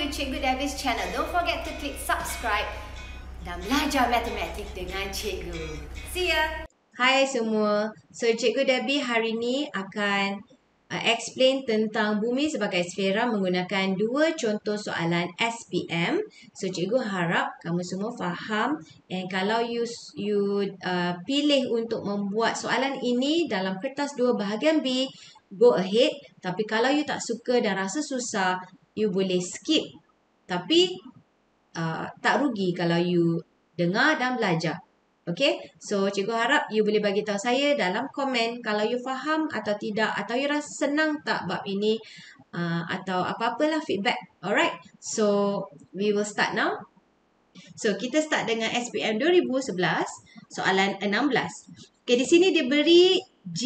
to Cikgu Davis channel. Don't forget to click subscribe dan belajar matematik dengan Cikgu. See ya! Hai semua. So Cikgu Debbie hari ni akan explain tentang bumi sebagai sfera menggunakan dua contoh soalan SPM. So Cikgu harap kamu semua faham, and kalau you pilih untuk membuat soalan ini dalam kertas 2 bahagian B, go ahead. Tapi kalau you tak suka dan rasa susah, you boleh skip. Tapi tak rugi kalau you dengar dan belajar. Okay, so cikgu harap you boleh bagi tahu saya dalam komen kalau you faham atau tidak, atau you rasa senang tak bab ini, atau apa-apalah feedback. Alright, so we will start now. So kita start dengan SPM 2011, soalan 16. Okay, di sini dia beri G,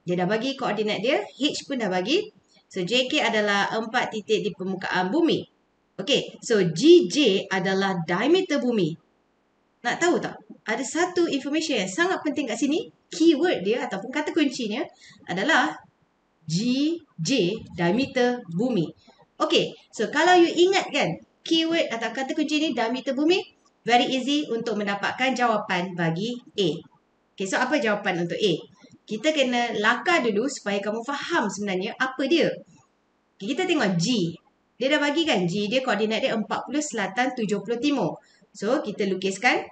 dia dah bagi koordinat dia, H pun dah bagi. So JK adalah 4 titik di permukaan bumi. Okay, so GJ adalah diameter bumi. Nak tahu tak? Ada satu information yang sangat penting kat sini. Keyword dia ataupun kata kuncinya adalah GJ, diameter bumi. Okay, so kalau you ingat kan, keyword atau kata kunci ni diameter bumi, very easy untuk mendapatkan jawapan bagi A. Okay, so apa jawapan untuk A? Kita kena lakar dulu supaya kamu faham sebenarnya apa dia. Okay, kita tengok G. Dia dah bagi kan, G dia koordinat dia 40 selatan 70 timur. So, kita lukiskan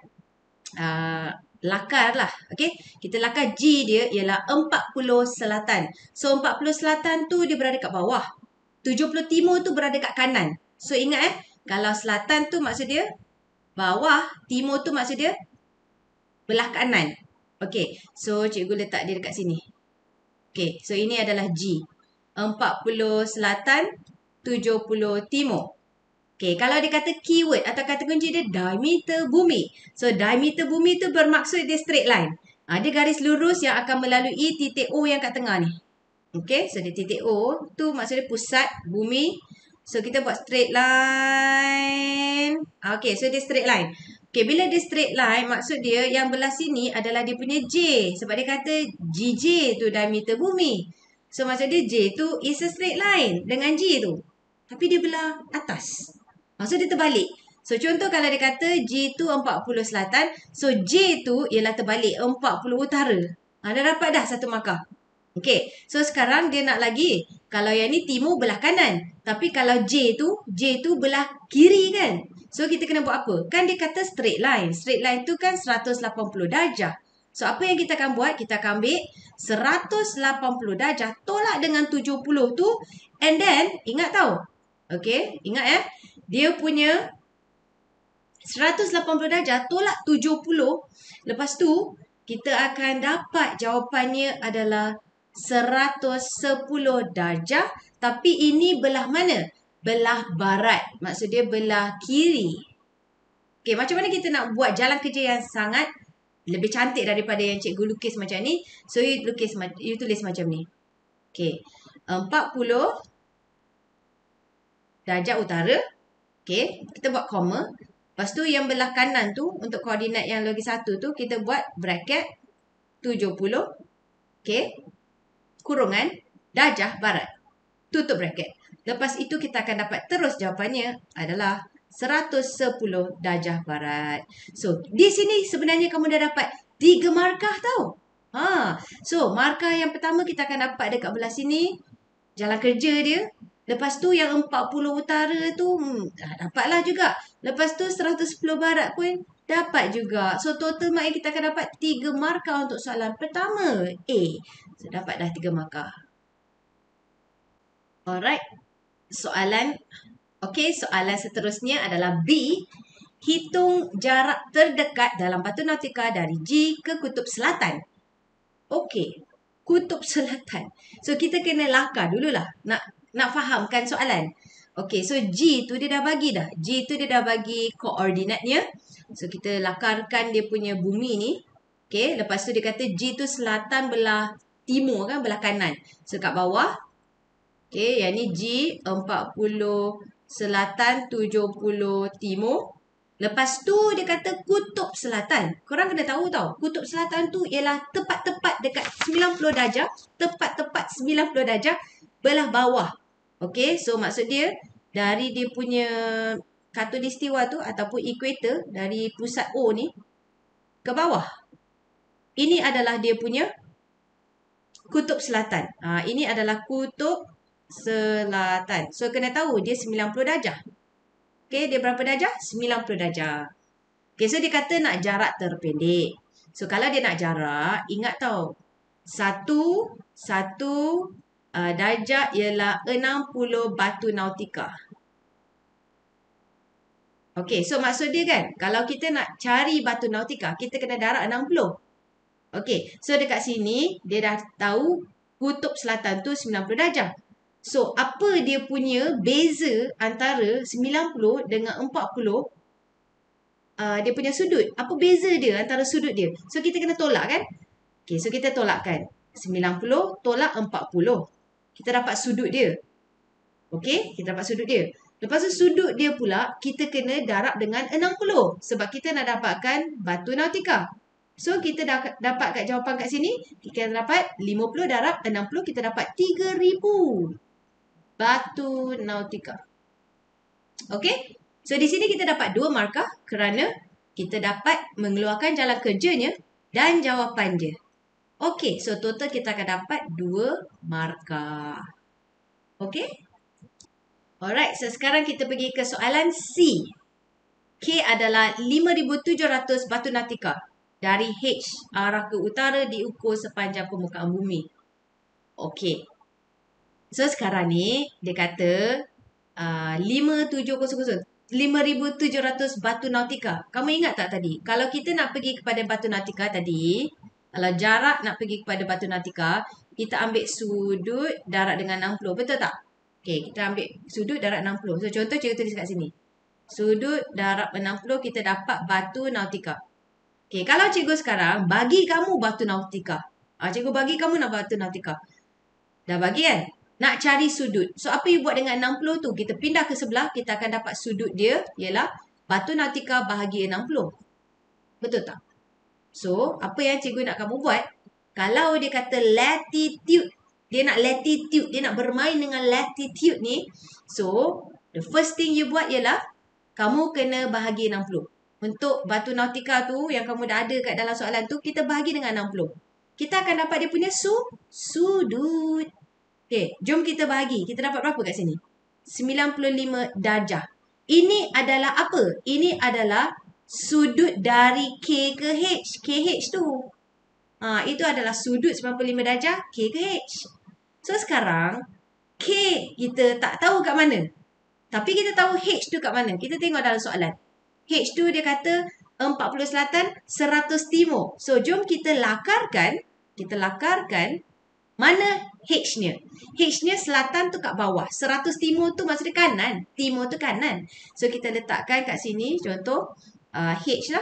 lakar lah. Okay, kita lakar G dia ialah 40 selatan. So, 40 selatan tu dia berada kat bawah. 70 timur tu berada kat kanan. So, ingat kalau selatan tu maksud dia bawah, timur tu maksud dia belah kanan. Okay, so cikgu letak dia dekat sini. Okay, so ini adalah G. 40 selatan, 70 timur. Okay, kalau dia kata keyword atau kata kunci dia diameter bumi. So, diameter bumi tu bermaksud dia straight line. Dia garis lurus yang akan melalui titik O yang kat tengah ni. Okay, so dia titik O tu maksud dia pusat bumi. So, kita buat straight line. Okay, so dia straight line. Okay, bila dia straight line, maksud dia yang belah sini adalah dia punya J. Sebab dia kata GJ tu diameter bumi. So, maksud dia J tu is a straight line dengan G tu. Tapi dia belah atas. Maksud dia terbalik. So, contoh kalau dia kata G tu 40 selatan. So, J tu ialah terbalik 40 utara. Dah dapat dah satu markah. Okay. So, sekarang dia nak lagi. Kalau yang ni timur belah kanan. Tapi kalau J tu belah kiri kan. So, kita kena buat apa? Kan dia kata straight line. Straight line tu kan 180 darjah. So, apa yang kita akan buat? Kita akan ambil 180 darjah. Tolak dengan 70 tu. And then, ingat tau. Okay. Ingat dia punya 180 darjah tolak 70. Lepas tu, kita akan dapat jawapannya adalah 110 darjah. Tapi ini belah mana? Belah barat. Maksud dia belah kiri. Okay, macam mana kita nak buat jalan kerja yang sangat lebih cantik daripada yang cikgu lukis macam ni? So, you tulis macam ni. Okay. 40 darjah utara. Okay, kita buat koma. Lepas tu yang belah kanan tu, untuk koordinat yang lagi satu tu, kita buat bracket 70. Okay, kurungan darjah barat. Tutup bracket. Lepas itu kita akan dapat terus jawapannya adalah 110 darjah barat. So, di sini sebenarnya kamu dah dapat 3 markah tau. So, markah yang pertama kita akan dapat dekat belah sini. Jalan kerja dia. Lepas tu yang 40 utara tu dapatlah juga. Lepas tu 110 barat pun dapat juga. So total mark kita akan dapat 3 markah untuk soalan pertama A. So dapat dah 3 markah. Alright. Soalan seterusnya adalah B. Hitung jarak terdekat dalam batu nautika dari G ke kutub selatan. Okey. Kutub selatan. So kita kena lakar dululah. Nak fahamkan soalan. Okey, so G tu dia dah bagi dah. G tu dia dah bagi koordinatnya. So, kita lakarkan dia punya bumi ni. Okey, lepas tu dia kata G tu selatan belah timur kan, belah kanan. So, kat bawah. Okey, yang ni G 40 selatan 70 timur. Lepas tu dia kata kutub selatan. Korang kena tahu tau. Kutub selatan tu ialah tepat-tepat dekat 90 darjah. Tepat-tepat 90 darjah belah bawah. Okey, so maksud dia dari dia punya khatulistiwa tu ataupun ekuator dari pusat O ni ke bawah. Ini adalah dia punya kutub selatan. Ini adalah kutub selatan. So, kena tahu dia 90 darjah. Okay, dia berapa darjah? 90 darjah. Okay, so dia kata nak jarak terpendek. So, kalau dia nak jarak, ingat tau. Satu darjah ialah 60 batu nautika. Okay, so maksud dia kan, kalau kita nak cari batu nautika, kita kena darat 60. Okay, so dekat sini, dia dah tahu kutub selatan tu 90 darjah. So, apa dia punya beza antara 90 dengan 40 dia punya sudut? Apa beza dia antara sudut dia? So, kita kena tolak kan? Okay, so kita tolakkan. 90 tolak 40. Kita dapat sudut dia. Okay, kita dapat sudut dia. Lepas tu sudut dia pula, kita kena darab dengan 60. Sebab kita nak dapatkan batu nautika. So, kita dapat kat jawapan kat sini. Kita dapat 50 darab 60, kita dapat 3000 batu nautika. Okay. So, di sini kita dapat 2 markah kerana kita dapat mengeluarkan jalan kerjanya dan jawapan dia. Okay. So, total kita akan dapat 2 markah. Okay. Alright. So, sekarang kita pergi ke soalan C. K adalah 5,700 batu nautika. Dari H arah ke utara diukur sepanjang permukaan bumi. Okay. So, sekarang ni, dia kata 5,700 batu nautika. Kamu ingat tak tadi? Kalau kita nak pergi kepada batu nautika tadi, kalau jarak nak pergi kepada batu nautika, kita ambil sudut darat dengan 60. Betul tak? Okay, kita ambil sudut darat 60. So, contoh cikgu tulis kat sini. Sudut darat 60, kita dapat batu nautika. Okay, kalau cikgu sekarang bagi kamu batu nautika. Cikgu bagi kamu nak batu nautika. Dah bagi kan? Nak cari sudut. So, apa you buat dengan 60 tu? Kita pindah ke sebelah, kita akan dapat sudut dia ialah batu nautika bahagi 60. Betul tak? So, apa yang cikgu nak kamu buat? Kalau dia kata latitude, dia nak latitude, dia nak bermain dengan latitude ni. So, the first thing you buat ialah kamu kena bahagi 60. Untuk batu nautika tu yang kamu dah ada kat dalam soalan tu, kita bahagi dengan 60. Kita akan dapat dia punya sudut. Okay, jom kita bahagi. Kita dapat berapa kat sini? 95 darjah. Ini adalah apa? Ini adalah sudut dari K ke H. KH tu. Itu adalah sudut 95 darjah K ke H. So, sekarang K kita tak tahu kat mana. Tapi kita tahu H tu kat mana. Kita tengok dalam soalan. H tu dia kata 40 selatan, 100 timur. So, jom kita lakarkan. Kita lakarkan mana H-nya. H-nya selatan tu kat bawah. 100 timur tu maksudnya kanan. Timur tu kanan. So, kita letakkan kat sini. Contoh, H lah.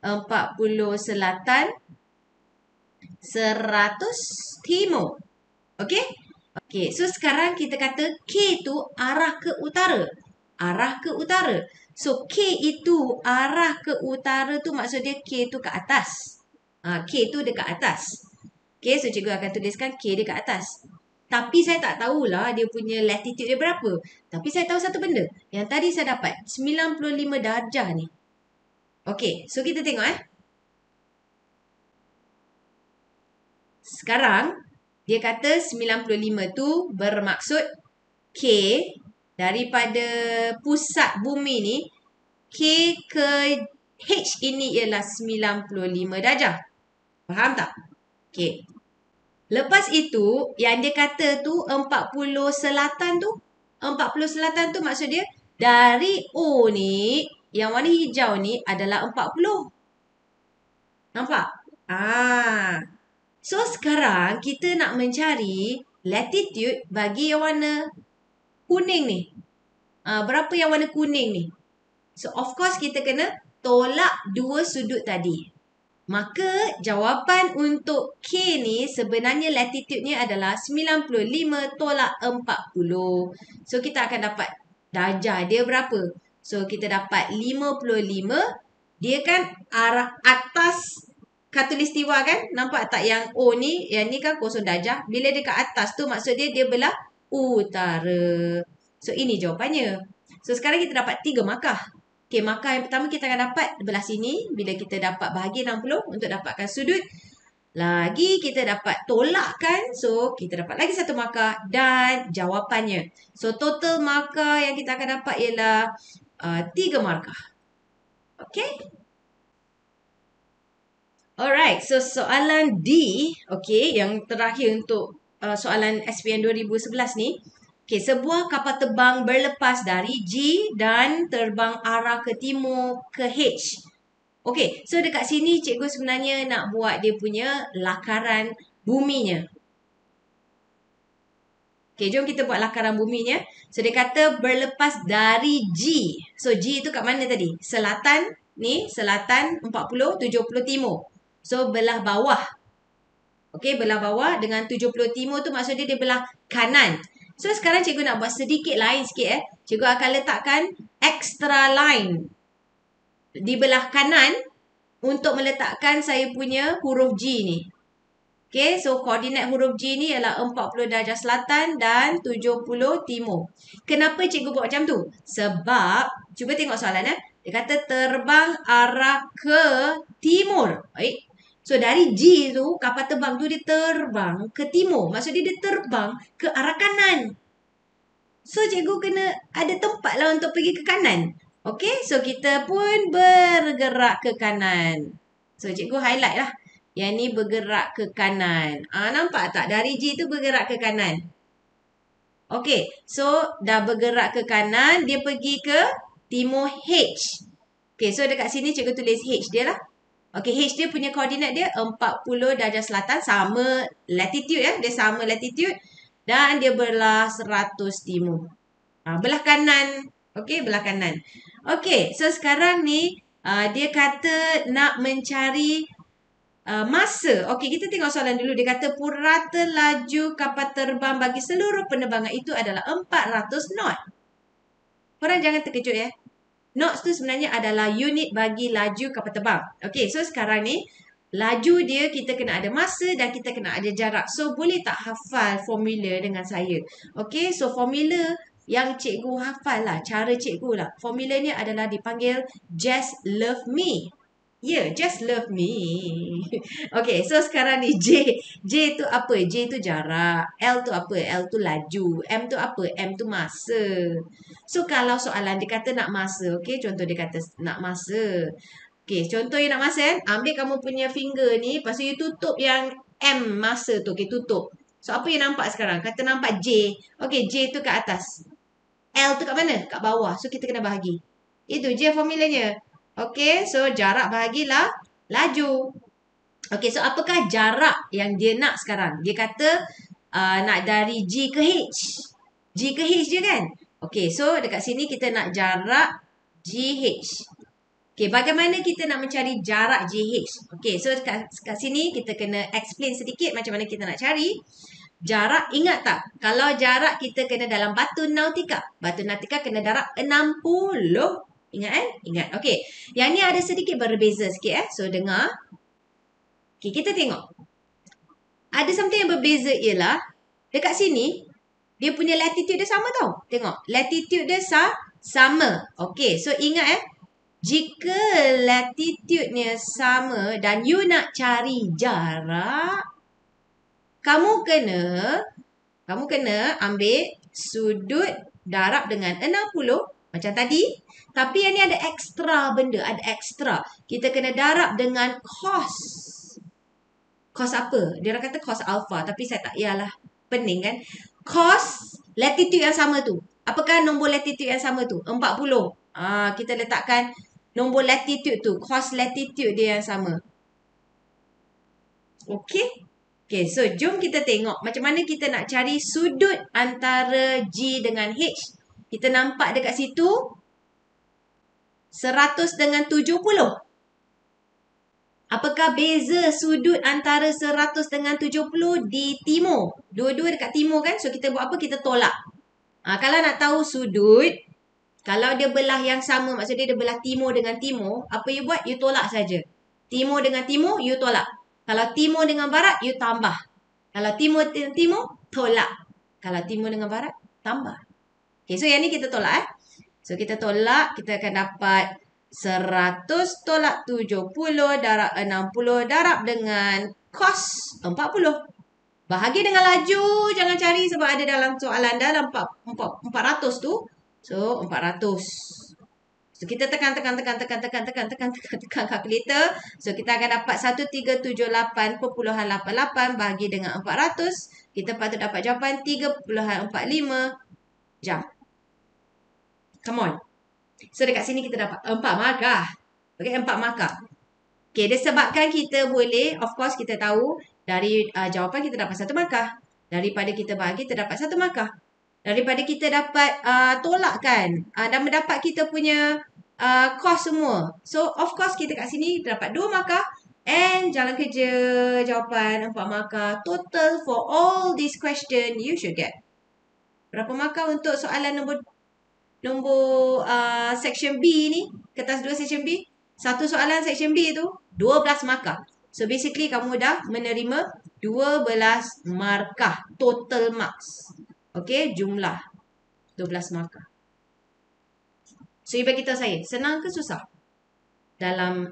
40 selatan, 100 timur. Okay? Okay, so sekarang kita kata K tu arah ke utara. Arah ke utara. So, K itu arah ke utara tu maksud dia K tu ke atas. K tu dekat atas. Okay, so cikgu akan tuliskan K dia kat atas. Tapi saya tak tahulah dia punya latitude dia berapa. Tapi saya tahu satu benda. Yang tadi saya dapat 95 darjah ni. Okay, so kita tengok Sekarang, dia kata 95 tu bermaksud K daripada pusat bumi ni. K ke H ini ialah 95 darjah. Faham tak? Okay. Lepas itu, yang dia kata tu 40 selatan tu. 40 selatan tu maksud dia dari O ni, yang warna hijau ni adalah 40. Nampak? So, sekarang kita nak mencari latitude bagi yang warna kuning ni. Berapa yang warna kuning ni? So, of course kita kena tolak 2 sudut tadi. Maka, jawapan untuk K ni sebenarnya latitude-nya adalah 95 tolak 40. So, kita akan dapat darjah dia berapa? So, kita dapat 55. Dia kan arah atas khatulistiwa kan? Nampak tak yang O ni? Yang ni kan 0 darjah. Bila dia kat atas tu maksud dia belah utara. So, ini jawapannya. So, sekarang kita dapat 3 markah. Okay, markah yang pertama kita akan dapat belah sini. Bila kita dapat bahagi 60 untuk dapatkan sudut. Lagi kita dapat tolakkan. So, kita dapat lagi 1 markah dan jawapannya. So, total markah yang kita akan dapat ialah 3 markah. Okay? Alright, so soalan D, okay, yang terakhir untuk soalan SPM 2011 ni. Okay, sebuah kapal terbang berlepas dari G dan terbang arah ke timur ke H. Okay, so dekat sini cikgu sebenarnya nak buat dia punya lakaran buminya. Okay, jom kita buat lakaran buminya. So, dia kata berlepas dari G. So, G tu kat mana tadi? Selatan, ni selatan 40, 70 timur. So, belah bawah. Okay, belah bawah dengan 70 timur tu maksudnya dia belah kanan. So, sekarang cikgu nak buat sedikit lain sikit. Cikgu akan letakkan extra line di belah kanan untuk meletakkan saya punya huruf G ni. Okay, so koordinat huruf G ni ialah 40 darjah selatan dan 70 timur. Kenapa cikgu buat macam tu? Sebab, cuba tengok soalan. Dia kata terbang arah ke timur. Baik. So, dari G tu, kapal terbang tu dia terbang ke timur. Maksudnya dia terbang ke arah kanan. So, cikgu kena ada tempat lah untuk pergi ke kanan. Okay, so kita pun bergerak ke kanan. So, cikgu highlight lah. Yang ni bergerak ke kanan. Nampak tak? Dari G tu bergerak ke kanan. Okay, so dah bergerak ke kanan. Dia pergi ke timur H. Okay, so dekat sini cikgu tulis H dia lah. Okay, H dia punya koordinat dia 40 darjah selatan. Sama latitude ya. Dia sama latitude. Dan dia belah 100 timur. Belah kanan. Okay, belah kanan. Okay, so sekarang ni dia kata nak mencari masa. Okay, kita tengok soalan dulu. Dia kata purata laju kapal terbang bagi seluruh penerbangan itu adalah 400 knot. Korang jangan terkejut ya. Knots tu sebenarnya adalah unit bagi laju kapal terbang. Okay, so sekarang ni laju dia kita kena ada masa dan kita kena ada jarak. So, boleh tak hafal formula dengan saya? Okay, so formula yang cikgu hafal lah. Cara cikgu lah. Formula ni adalah dipanggil Just Love Me. Yeah, just love me. Okay, so sekarang ni J. J tu apa? J tu jarak. L tu apa? L tu laju. M tu apa? M tu masa. So, kalau soalan dia kata nak masa. Okay, contoh dia kata nak masa. Okay, contoh yang nak masa kan. Ambil kamu punya finger ni. Lepas tu you tutup yang M masa tu. Okay, tutup. So, apa yang nampak sekarang? Kata nampak J. Okay, J tu kat atas. L tu kat mana? Kat bawah. So, kita kena bahagi. Itu je formulanya. Okay, so jarak bahagilah laju. Okay, so apakah jarak yang dia nak sekarang? Dia kata nak dari G ke H. G ke H je kan? Okay, so dekat sini kita nak jarak GH. Okay, bagaimana kita nak mencari jarak GH? Okay, so kat sini kita kena explain sedikit macam mana kita nak cari. Jarak, ingat tak? Kalau jarak kita kena dalam batu nautika. Batu nautika kena jarak 60. Ingat kan? Ingat. Okey. Yang ni ada sedikit berbeza sikit So, dengar. Okey, kita tengok. Ada something yang berbeza ialah dekat sini dia punya latitude dia sama tau. Tengok. Latitude dia sama. Okey, so ingat jika latitude-nya sama dan you nak cari jarak, kamu kena ambil sudut darab dengan 60 macam tadi. Tapi yang ni ada ekstra benda. Ada ekstra. Kita kena darab dengan cos. Cos apa? Dia orang kata cos alpha. Tapi saya tak yalah. Pening kan? Cos latitude yang sama tu. Apakah nombor latitude yang sama tu? 40. Kita letakkan nombor latitude tu. Cos latitude dia yang sama. Okay? Okay, so jom kita tengok macam mana kita nak cari sudut antara G dengan H. Kita nampak dekat situ 100 dengan 70. Apakah beza sudut antara 100 dengan 70 di timur? Dua-dua dekat timur kan? So, kita buat apa? Kita tolak. Kalau nak tahu sudut, kalau dia belah yang sama, maksudnya dia belah timur dengan timur, apa you buat? You tolak saja. Timur dengan timur, you tolak. Kalau timur dengan barat, you tambah. Kalau timur dengan timur, tolak. Kalau timur dengan barat, tambah. Okay, so yang ni kita tolak So, kita tolak, kita akan dapat 100 tolak 70 darab 60 darab dengan cos 40. Bahagi dengan laju, jangan cari sebab ada dalam soalan dalam 400 tu. So, 400. So, kita tekan kalkulator. So, kita akan dapat 1378.88 bahagi dengan 400. Kita patut dapat jawapan 3.45 jam. Come on. So, dekat sini kita dapat 4 markah. Okay, 4 markah. Okay, disebabkan kita boleh, of course kita tahu, dari jawapan kita dapat 1 markah. Daripada kita bahagi, kita dapat 1 markah. Daripada kita dapat tolakkan dan mendapat kita punya cost semua. So, of course kita kat sini dapat 2 markah. And jalan kerja jawapan 4 markah. Total for all this question, you should get. Berapa markah untuk soalan nombor section B ni, kertas 2 section B. Satu soalan section B tu 12 markah. So basically kamu dah menerima 12 markah total marks. Okay, jumlah 12 markah. So you bagi tahu saya, senang ke susah? Dalam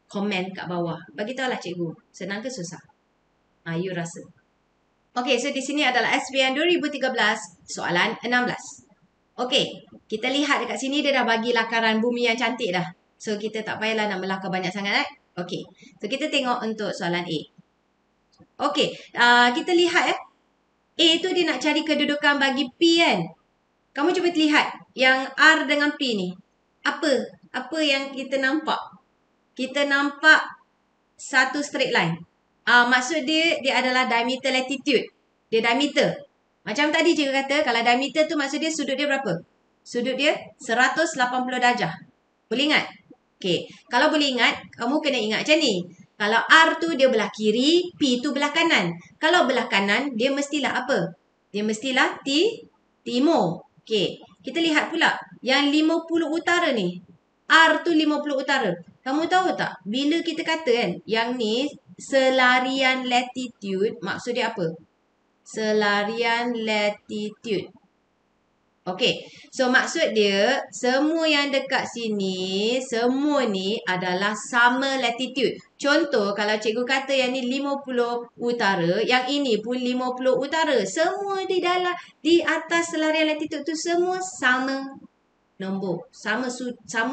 komen kat bawah. Bagi tahu lah cikgu, senang ke susah? You rasa. Okay, so di sini adalah SPM 2013 soalan 16. Okey, kita lihat dekat sini dia dah bagi lakaran bumi yang cantik dah. So, kita tak payahlah nak melakar banyak sangat. Okey, so kita tengok untuk soalan A. Okey, kita lihat A tu dia nak cari kedudukan bagi P kan. Kamu cuba lihat yang R dengan P ni. Apa yang kita nampak? Kita nampak satu straight line. Maksud dia adalah diameter latitude. Dia diameter. Macam tadi cikgu kata, kalau diameter tu maksud dia sudut dia berapa? Sudut dia 180 darjah. Boleh ingat? Okey, kalau boleh ingat, kamu kena ingat macam ni. Kalau R tu dia belah kiri, P tu belah kanan. Kalau belah kanan, dia mestilah apa? Dia mestilah timur. Okey, kita lihat pula yang 50 utara ni. R tu 50 utara. Kamu tahu tak? Bila kita kata kan, yang ni selarian latitude, maksud dia apa? Selarian latitude. Okey. So, maksud dia, semua yang dekat sini, semua ni adalah sama latitude. Contoh, kalau cikgu kata yang ni 50 utara, yang ini pun 50 utara. Semua di atas selarian latitude tu semua sama nombor. Sama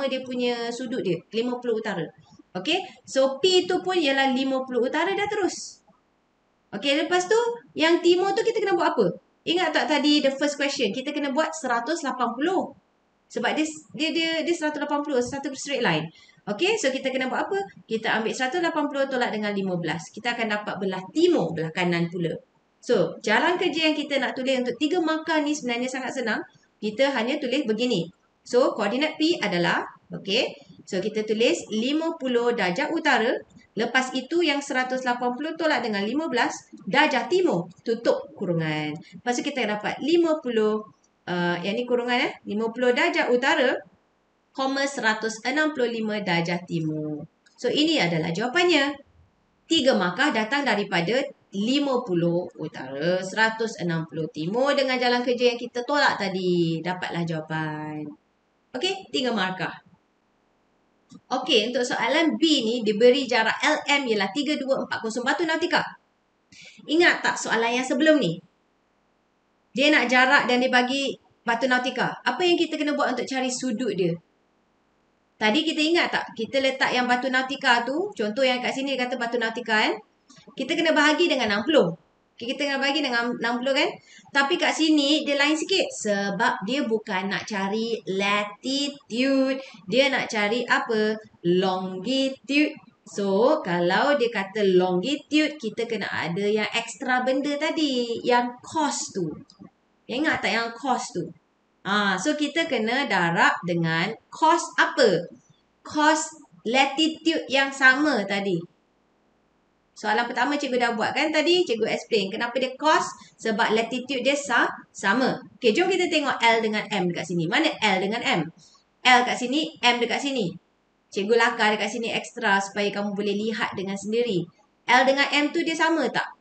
dia punya sudut dia, 50 utara. Okey. So, P tu pun ialah 50 utara dah terus. Okey, lepas tu yang timur tu kita kena buat apa? Ingat tak tadi the first question, kita kena buat 180. Sebab dia 180, satu straight line. Okey, so kita kena buat apa? Kita ambil 180 tolak dengan 15. Kita akan dapat belah timur, belah kanan pula. So, jalan kerja yang kita nak tulis untuk 3 markah ni sebenarnya sangat senang. Kita hanya tulis begini. So, koordinat P adalah, okey, so kita tulis 50 darjah utara. Lepas itu yang 180 tolak dengan 15 darjah timur. Tutup kurungan. Lepas tu kita dapat 50, yang ni kurungan 50 darjah utara, 165 darjah timur. So ini adalah jawapannya. 3 markah datang daripada 50 utara, 160 timur dengan jalan kerja yang kita tolak tadi. Dapatlah jawapan. Okey, 3 markah. Okey, untuk soalan B ni diberi jarak LM ialah 3240 batu nautika. Ingat tak soalan yang sebelum ni? Dia nak jarak dan dia bagi batu nautika. Apa yang kita kena buat untuk cari sudut dia? Tadi kita ingat tak? Kita letak yang batu nautika tu, contoh yang kat sini dia kata batu nautika kan. Kita kena bahagi dengan 60. Kita kena bagi dengan 60 kan. Tapi kat sini dia lain sikit. Sebab dia bukan nak cari latitude. Dia nak cari apa? Longitude. So, kalau dia kata longitude, kita kena ada yang ekstra benda tadi. Yang cos tu. Ingat tak yang cos tu? So, kita kena darab dengan cos apa? Cos latitude yang sama tadi. Soalan pertama cikgu dah buat kan tadi. Cikgu explain kenapa dia cos. Sebab latitude dia sama. Okay, jom kita tengok L dengan M dekat sini. Mana L dengan M? L kat sini, M dekat sini. Cikgu lakar dekat sini ekstra supaya kamu boleh lihat dengan sendiri. L dengan M tu dia sama tak?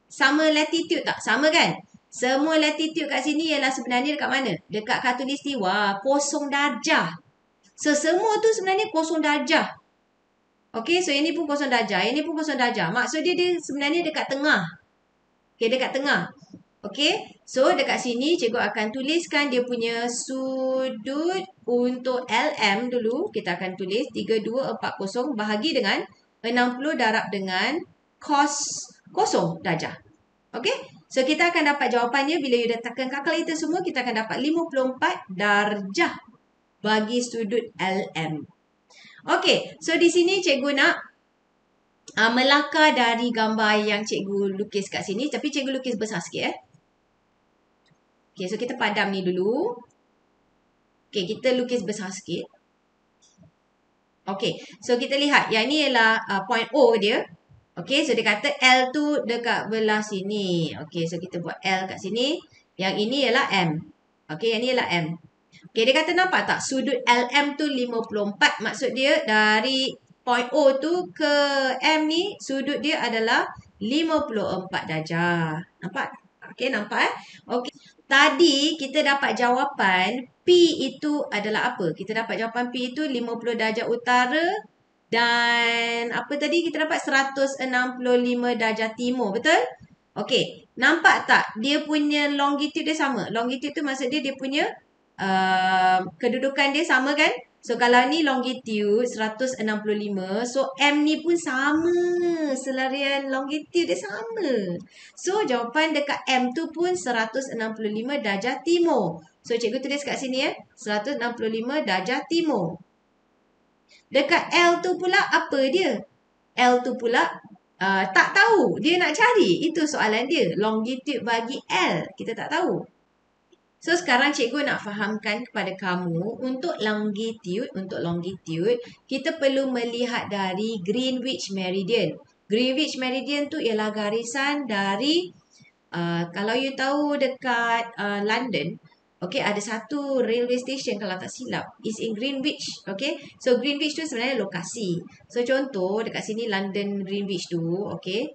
Sama latitude tak? Sama kan? Semua latitude kat sini ialah sebenarnya dekat mana? Dekat khatulistiwa, 0 darjah. So, semua tu sebenarnya 0 darjah. Okey, so ini pun 0 darjah. Ini pun 0 darjah. Maksud dia sebenarnya dekat tengah. Okey, dekat tengah. Okey, so dekat sini cikgu akan tuliskan dia punya sudut untuk LM dulu. Kita akan tulis 3240 bahagi dengan 60 darab dengan cos 0 darjah. Okey, so kita akan dapat jawapannya bila you dah tekan kalkulator semua, kita akan dapat 54 darjah bagi sudut LM. Okey, so di sini cikgu nak melakar dari gambar yang cikgu lukis kat sini. Tapi cikgu lukis besar sikit Okay, so kita padam ni dulu. Okay, kita lukis besar sikit. Okay, so kita lihat. Yang ni ialah point O dia. Okay, so dia kata L tu dekat belah sini. Okay, so kita buat L kat sini. Yang ini ialah M. Okay, yang ni ialah M. Okay, dia kata nampak tak? Sudut LM tu 54. Maksud dia dari point O tu ke M ni, sudut dia adalah 54 darjah. Nampak? Okay, nampak Okay. Tadi kita dapat jawapan P itu adalah apa? Kita dapat jawapan P itu 50 darjah utara dan apa tadi kita dapat 165 darjah timur. Betul? Okey. Nampak tak? Dia punya longitude dia sama. Longitude tu maksud dia punya kedudukan dia sama kan? So, kalau ni longitude 165. So, M ni pun sama. Selarian longitude dia sama. So, jawapan dekat M tu pun 165 darjah timur. So, cikgu tulis kat sini 165 darjah timur. Dekat L tu pula apa dia? L tu pula tak tahu. Dia nak cari. Itu soalan dia. Longitude bagi L. Kita tak tahu. So, sekarang cikgu nak fahamkan kepada kamu untuk longitude, kita perlu melihat dari Greenwich Meridian. Greenwich Meridian tu ialah garisan dari, kalau you tahu dekat London, okay, ada satu railway station kalau tak silap. It's in Greenwich, okay. So, Greenwich tu sebenarnya lokasi. So, contoh dekat sini London Greenwich tu, okay.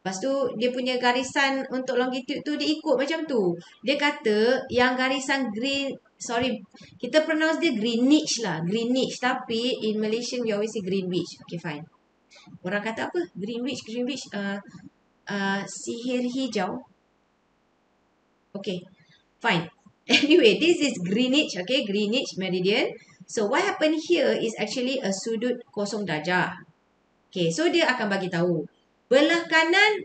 Lepas tu, dia punya garisan untuk longitude tu, dia ikut macam tu. Dia kata, yang garisan kita pronounce dia Greenwich lah. Greenwich. Tapi, in Malaysian, we always say Greenwich. Okay, fine. Orang kata apa? Greenwich, sihir hijau. Okay, fine. Anyway, this is Greenwich, okay? Greenwich Meridian. So, what happened here is actually a sudut 0 darjah. Okay, so dia akan bagi tahu. Belah kanan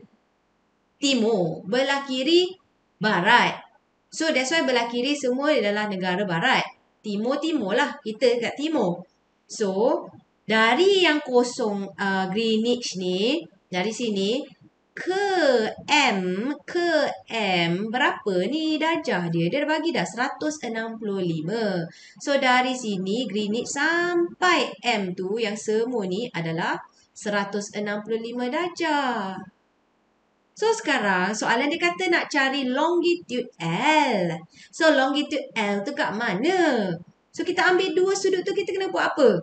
timur, belah kiri barat. So that's why belah kiri semua adalah negara barat. Timur-timur lah, kita kat timur. So dari yang kosong Greenwich ni, dari sini ke M berapa ni darjah dia? Dia bagi dah 165. So dari sini Greenwich sampai M tu yang semua ni adalah 165 darjah. So, sekarang soalan dia kata nak cari longitude L. So, longitude L tu kat mana? So, kita ambil dua sudut tu, kita kena buat apa?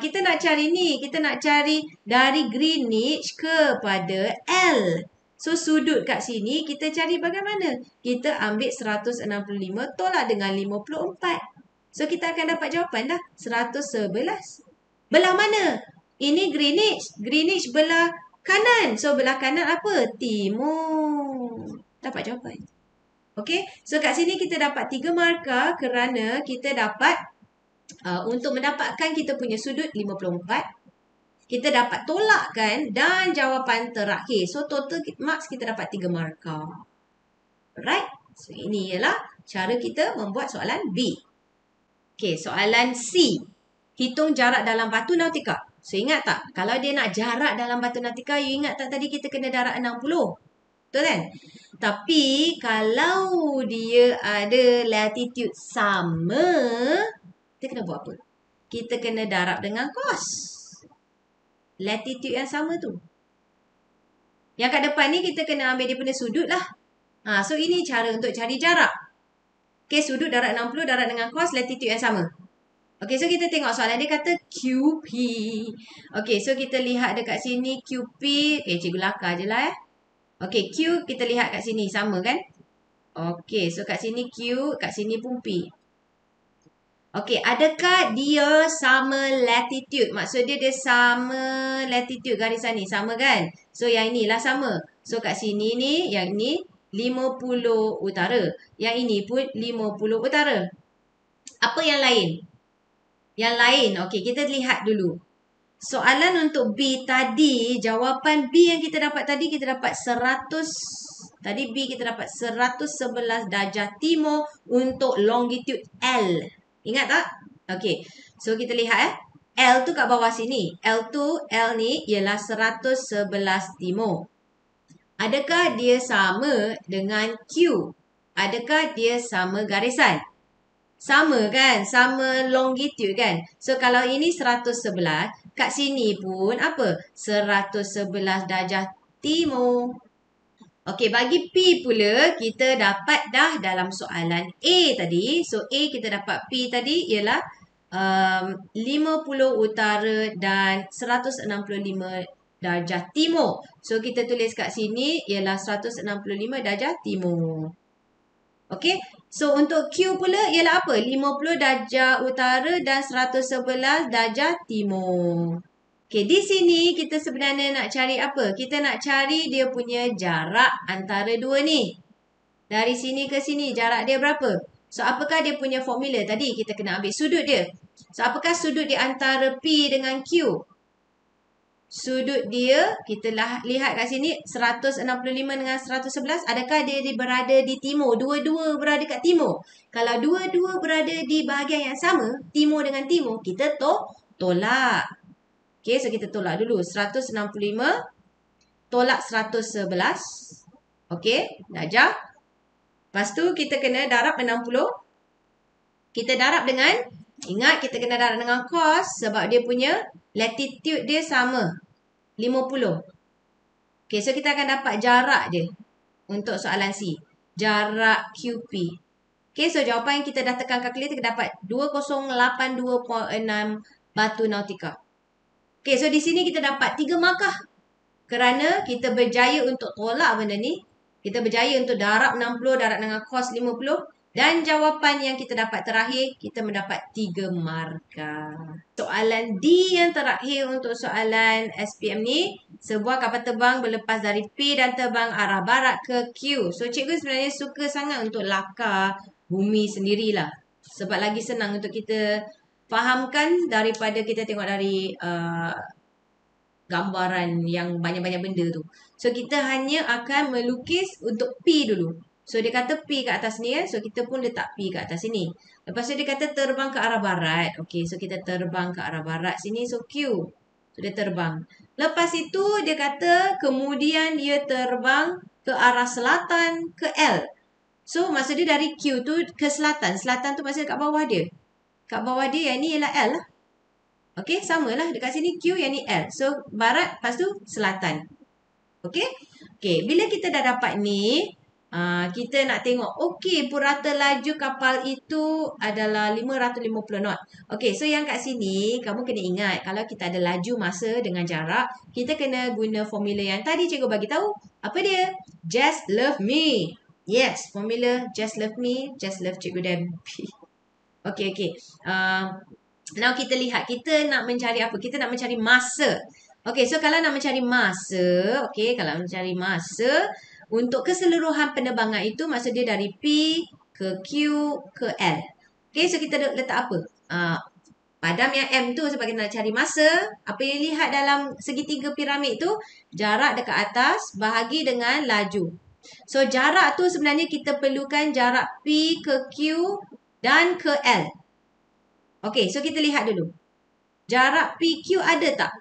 Kita nak cari ni. Kita nak cari dari Greenwich kepada L. So, sudut kat sini kita cari bagaimana? Kita ambil 165 tolak dengan 54. So, kita akan dapat jawapan dah. 111. Belah mana? Ini Greenwich. Greenwich belah kanan. So, belah kanan apa? Timur. Dapat jawapan. Okay. So, kat sini kita dapat 3 markah kerana kita dapat untuk mendapatkan kita punya sudut 54. Kita dapat tolakkan dan jawapan terakhir. So, total marks kita dapat 3 markah. Alright. So, ini ialah cara kita membuat soalan B. Okay, soalan C. Hitung jarak dalam batu nautika. So, ingat tak? Kalau dia nak jarak dalam batu nautika, you ingat tak tadi kita kena darab 60? Betul kan? Tapi, kalau dia ada latitude sama, kita kena buat apa? Kita kena darab dengan cos. Latitude yang sama tu. Yang kat depan ni, kita kena ambil dia punya sudut lah. So, ini cara untuk cari jarak. Okay, sudut darab 60, darab dengan cos, latitude yang sama. Okay, so kita tengok soalan dia kata QP. Okay, so kita lihat dekat sini QP. Okay, cikgu lakar je lah Okay, Q kita lihat kat sini. Sama kan? Okey, so kat sini Q, kat sini pun P. Okey, adakah dia sama latitude? Maksud dia sama latitude garisan ni. Sama kan? So, yang inilah sama. So, kat sini ni, yang ni 50 utara. Yang ini pun 50 utara. Apa yang lain? Yang lain, okey, kita lihat dulu. Soalan untuk B tadi, jawapan B yang kita dapat tadi, kita dapat 100. Tadi B kita dapat 111 darjah timur untuk longitude L. Ingat tak? Okey. So, kita lihat L tu kat bawah sini. L ni ialah 111 timur. Adakah dia sama dengan Q? Adakah dia sama garisan? Sama kan? Sama longitude kan? So, kalau ini 111, kat sini pun apa? 111 darjah timur. Okey, bagi P pula, kita dapat dah dalam soalan A tadi. So, A kita dapat P tadi ialah 50 utara dan 165 darjah timur. So, kita tulis kat sini ialah 165 darjah timur. Okey, so untuk Q pula ialah apa? 50 darjah utara dan 111 darjah timur. Okey, di sini kita sebenarnya nak cari apa? Kita nak cari dia punya jarak antara dua ni. Dari sini ke sini, jarak dia berapa? So, apakah dia punya formula? Tadi kita kena ambil sudut dia. So, apakah sudut di antara P dengan Q? Sudut dia, kita lihat kat sini, 165 dengan 111. Adakah dia berada di timur? Dua-dua berada kat timur. Kalau dua-dua berada di bahagian yang sama, timur dengan timur, kita tolak. Okay, so kita tolak dulu. 165 tolak 111. Okay, darjah. Lepas tu kita kena darab 60. Kita darab dengan, ingat kita kena darab dengan cos sebab dia punya latitude dia sama. 50. Okay, so kita akan dapat jarak dia untuk soalan C. Jarak QP. Okay, so jawapan yang kita dah tekan kalkulator kita dapat 2082.6 batu nautika. Okay, so di sini kita dapat 3 markah. Kerana kita berjaya untuk tolak benda ni. Kita berjaya untuk darab 60, darab dengan cos 50. Dan jawapan yang kita dapat terakhir, kita mendapat 3 markah. Soalan D yang terakhir untuk soalan SPM ni. Sebuah kapal terbang berlepas dari P dan terbang arah barat ke Q. So, cikgu sebenarnya suka sangat untuk lakar bumi sendirilah. Sebab lagi senang untuk kita fahamkan daripada kita tengok dari gambaran yang banyak-banyak benda tu. So, kita hanya akan melukis untuk P dulu. So, dia kata P kat atas ni kan. So, kita pun letak P kat atas sini. Lepas tu, dia kata terbang ke arah barat. Okay, so kita terbang ke arah barat sini. So, Q. So, dia terbang. Lepas itu, dia kata kemudian dia terbang ke arah selatan ke L. So, maksud dia dari Q tu ke selatan. Selatan tu maksudnya kat bawah dia. Kat bawah dia, yang ni ialah L lah. Okey, samalah. Dekat sini Q, yang ni L. So, barat, lepas tu selatan. Okey? Okey, bila kita dah dapat ni, kita nak tengok, okey, purata laju kapal itu adalah 550 knot. Okey, so yang kat sini, kamu kena ingat, kalau kita ada laju masa dengan jarak, kita kena guna formula yang tadi cikgu bagi tahu. Apa dia? Just love me. Yes, formula just love me, just love cikgu Debbie. Okey, okey. Now kita lihat, kita nak mencari apa? Kita nak mencari masa. Okey, so kalau nak mencari masa, okey, kalau mencari masa untuk keseluruhan penerbangan itu, maksud dia dari P ke Q ke L. Okey, so kita letak apa? Padam yang M tu sebab kita nak cari masa. Apa yang lihat dalam segitiga piramid tu, jarak dekat atas bahagi dengan laju. So, jarak tu sebenarnya kita perlukan jarak P ke Q dan ke L. Okey, so kita lihat dulu. Jarak PQ ada tak?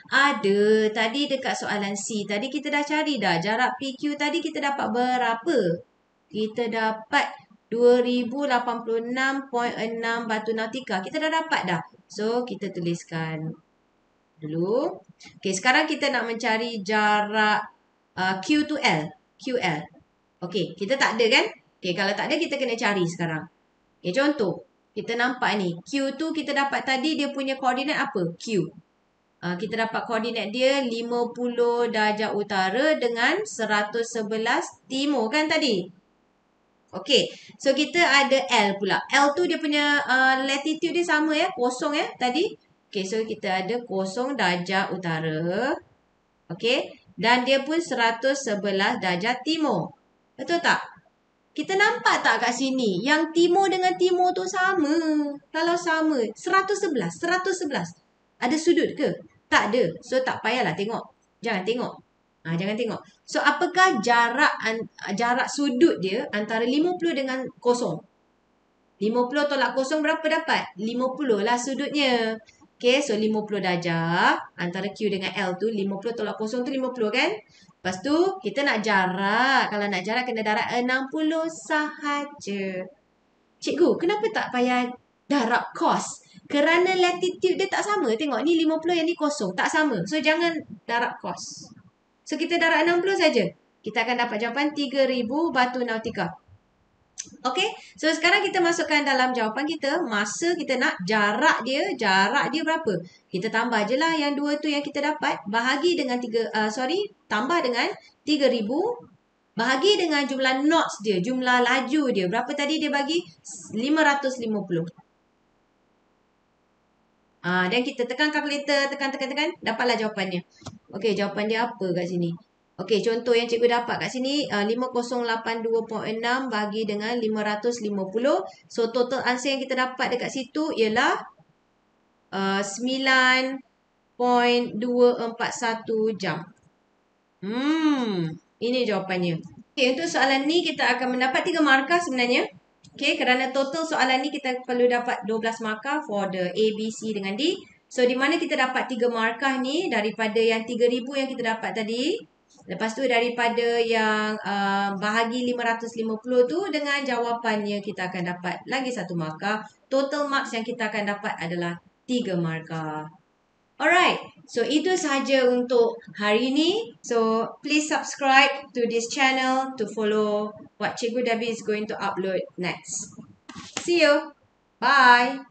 Ada. Tadi dekat soalan C. Tadi kita dah cari dah. Jarak PQ tadi kita dapat berapa? Kita dapat 2086.6 batu nautika. Kita dah dapat dah. So, kita tuliskan dulu. Okey, sekarang kita nak mencari jarak Q to L. QL. Okey, kita tak ada kan? Okey, kalau tak ada kita kena cari sekarang. Okey, contoh. Kita nampak ni. Q tu kita dapat tadi dia punya koordinat apa? Q. Kita dapat koordinat dia 50 darjah utara dengan 111 timur kan tadi? Okay, so kita ada L pula. L tu dia punya latitude dia sama ya, kosong ya tadi. Okay, so kita ada 0 darjah utara. Okay, dan dia pun 111 darjah timur. Betul tak? Kita nampak tak kat sini? Yang timur dengan timur tu sama. Kalau sama, 111. Ada sudut ke? Tak ada. So, tak payahlah tengok. Jangan tengok. Jangan tengok. So, apakah jarak sudut dia antara 50 dengan 0? 50 tolak 0 berapa dapat? 50 lah sudutnya. Okay, so 50 darjah. Antara Q dengan L tu, 50 tolak 0 tu 50 kan? Lepas tu, kita nak jarak. Kalau nak jarak, kena darab 60 sahaja. Cikgu, kenapa tak payah darab cos? Kerana latitude dia tak sama. Tengok, ni 50, yang ni 0. Tak sama. So, jangan darab cos. So, kita darab 60 saja. Kita akan dapat jawapan 3,000 batu nautika. Okay, so sekarang kita masukkan dalam jawapan kita. Masa kita nak jarak dia berapa? Kita tambah je lah yang dua tu yang kita dapat. Bahagi dengan tambah dengan 3,000. Bahagi dengan jumlah knots dia, jumlah laju dia. Berapa tadi dia bagi? 550. Dan kita tekan kalkulator, tekan. Dapatlah jawapannya. Okay, jawapan dia apa kat sini? Okey, contoh yang cikgu dapat kat sini 5082.6 bagi dengan 550. So total answer yang kita dapat dekat situ ialah 9.241 jam. Ini jawapannya. Okey, untuk soalan ni kita akan mendapat 3 markah sebenarnya. Okey, kerana total soalan ni kita perlu dapat 12 markah for the A, B, C dengan D. So di mana kita dapat 3 markah ni daripada yang 3,000 yang kita dapat tadi. Lepas tu daripada yang bahagi 550 tu dengan jawapannya kita akan dapat lagi 1 markah. Total marks yang kita akan dapat adalah 3 markah. Alright, so itu sahaja untuk hari ini. So please subscribe to this channel to follow what Cikgu Debbie is going to upload next. See you. Bye.